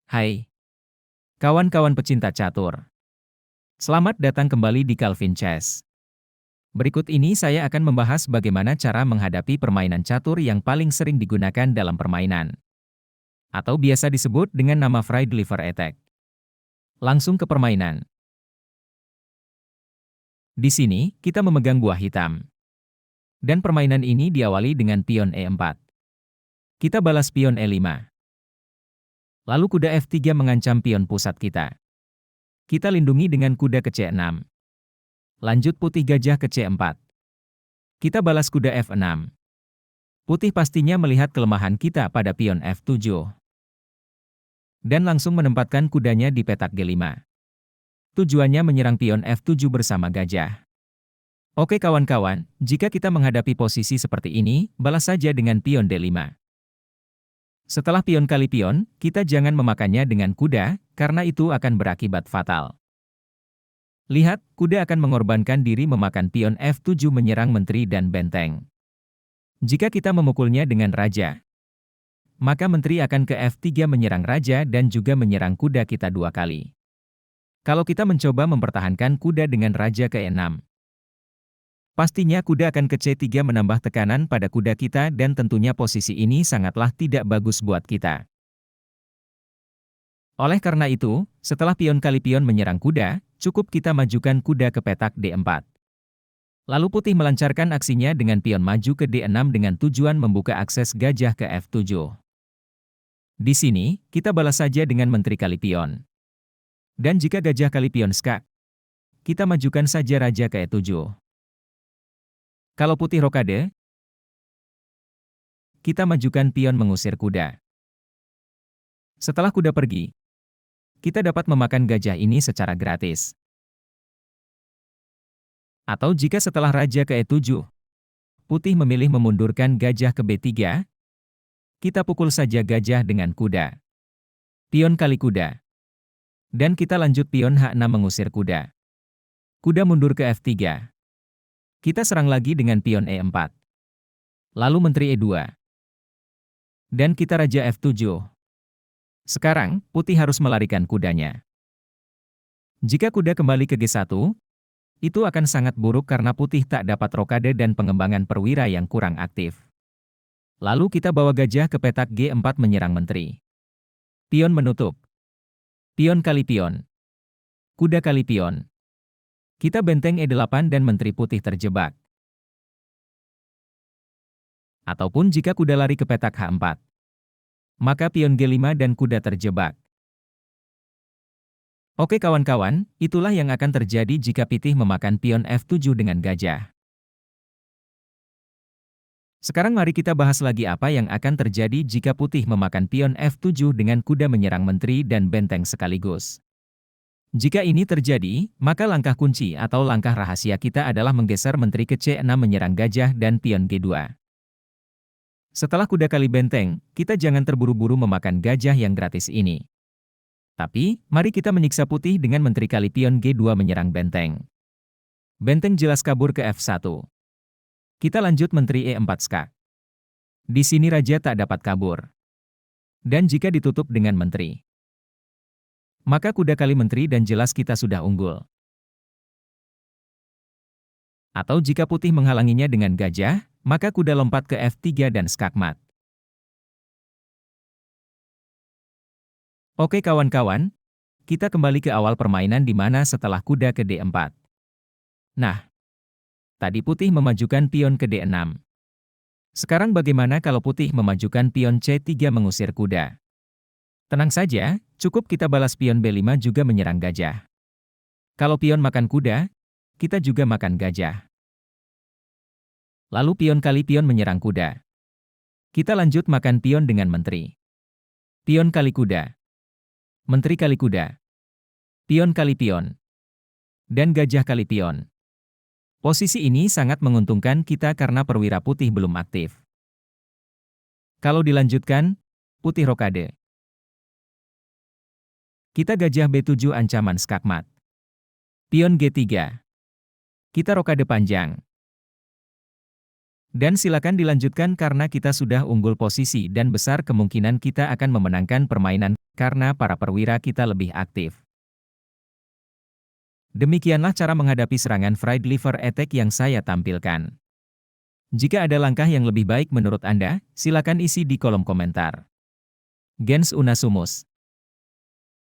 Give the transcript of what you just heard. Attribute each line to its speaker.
Speaker 1: Hai, kawan-kawan pecinta catur. Selamat datang kembali di Calvin Chess. Berikut ini saya akan membahas bagaimana cara menghadapi permainan catur yang paling sering digunakan dalam permainan, atau biasa disebut dengan nama Fried Liver Attack. Langsung ke permainan. Di sini, kita memegang buah hitam. Dan permainan ini diawali dengan pion E4. Kita balas pion E5. Lalu kuda F3 mengancam pion pusat kita. Kita lindungi dengan kuda ke C6. Lanjut putih gajah ke C4. Kita balas kuda F6. Putih pastinya melihat kelemahan kita pada pion F7. Dan langsung menempatkan kudanya di petak G5. Tujuannya menyerang pion F7 bersama gajah. Oke kawan-kawan, jika kita menghadapi posisi seperti ini, balas saja dengan pion D5. Setelah pion kali pion, kita jangan memakannya dengan kuda, karena itu akan berakibat fatal. Lihat, kuda akan mengorbankan diri memakan pion F7 menyerang menteri dan benteng. Jika kita memukulnya dengan raja, maka menteri akan ke F3 menyerang raja dan juga menyerang kuda kita 2 kali. Kalau kita mencoba mempertahankan kuda dengan raja ke E6, pastinya kuda akan ke C3 menambah tekanan pada kuda kita dan tentunya posisi ini sangatlah tidak bagus buat kita. Oleh karena itu, setelah pion kali pion menyerang kuda, cukup kita majukan kuda ke petak D4. Lalu putih melancarkan aksinya dengan pion maju ke D6 dengan tujuan membuka akses gajah ke F7. Di sini, kita balas saja dengan menteri kali pion. Dan jika gajah kali pion skak, kita majukan saja raja ke E7. Kalau putih rokade, kita majukan pion mengusir kuda. Setelah kuda pergi, kita dapat memakan gajah ini secara gratis. Atau jika setelah raja ke E7, putih memilih memundurkan gajah ke B3, kita pukul saja gajah dengan kuda. Pion kali kuda. Dan kita lanjut pion H6 mengusir kuda. Kuda mundur ke F3. Kita serang lagi dengan pion E4. Lalu menteri E2. Dan kita raja F7. Sekarang, putih harus melarikan kudanya. Jika kuda kembali ke G1, itu akan sangat buruk karena putih tak dapat rokade dan pengembangan perwira yang kurang aktif. Lalu kita bawa gajah ke petak G4 menyerang menteri. Pion menutup. Pion kali pion. Kuda kali pion. Kita benteng E8 dan menteri putih terjebak. Ataupun jika kuda lari ke petak H4, maka pion G5 dan kuda terjebak. Oke kawan-kawan, itulah yang akan terjadi jika putih memakan pion F7 dengan gajah. Sekarang mari kita bahas lagi apa yang akan terjadi jika putih memakan pion F7 dengan kuda menyerang menteri dan benteng sekaligus. Jika ini terjadi, maka langkah kunci atau langkah rahasia kita adalah menggeser menteri ke C6 menyerang gajah dan pion G2. Setelah kuda kali benteng, kita jangan terburu-buru memakan gajah yang gratis ini. Tapi, mari kita menyiksa putih dengan menteri kali pion G2 menyerang benteng. Benteng jelas kabur ke F1. Kita lanjut menteri E4 skak. Di sini raja tak dapat kabur. Dan jika ditutup dengan menteri, maka kuda kali menteri dan jelas kita sudah unggul. Atau jika putih menghalanginya dengan gajah, maka kuda lompat ke F3 dan skakmat. Oke kawan-kawan, kita kembali ke awal permainan di mana setelah kuda ke D4. Nah, tadi putih memajukan pion ke D6. Sekarang bagaimana kalau putih memajukan pion C3 mengusir kuda? Tenang saja, cukup kita balas pion B5 juga menyerang gajah. Kalau pion makan kuda, kita juga makan gajah. Lalu pion kali pion menyerang kuda. Kita lanjut makan pion dengan menteri. Pion kali kuda. Menteri kali kuda. Pion kali pion. Dan gajah kali pion. Posisi ini sangat menguntungkan kita karena perwira putih belum aktif. Kalau dilanjutkan, putih rokade. Kita gajah B7 ancaman skakmat. Pion G3. Kita rokade panjang. Dan silakan dilanjutkan karena kita sudah unggul posisi dan besar kemungkinan kita akan memenangkan permainan karena para perwira kita lebih aktif. Demikianlah cara menghadapi serangan fried liver attack yang saya tampilkan. Jika ada langkah yang lebih baik menurut Anda, silakan isi di kolom komentar. Gens Unasumus.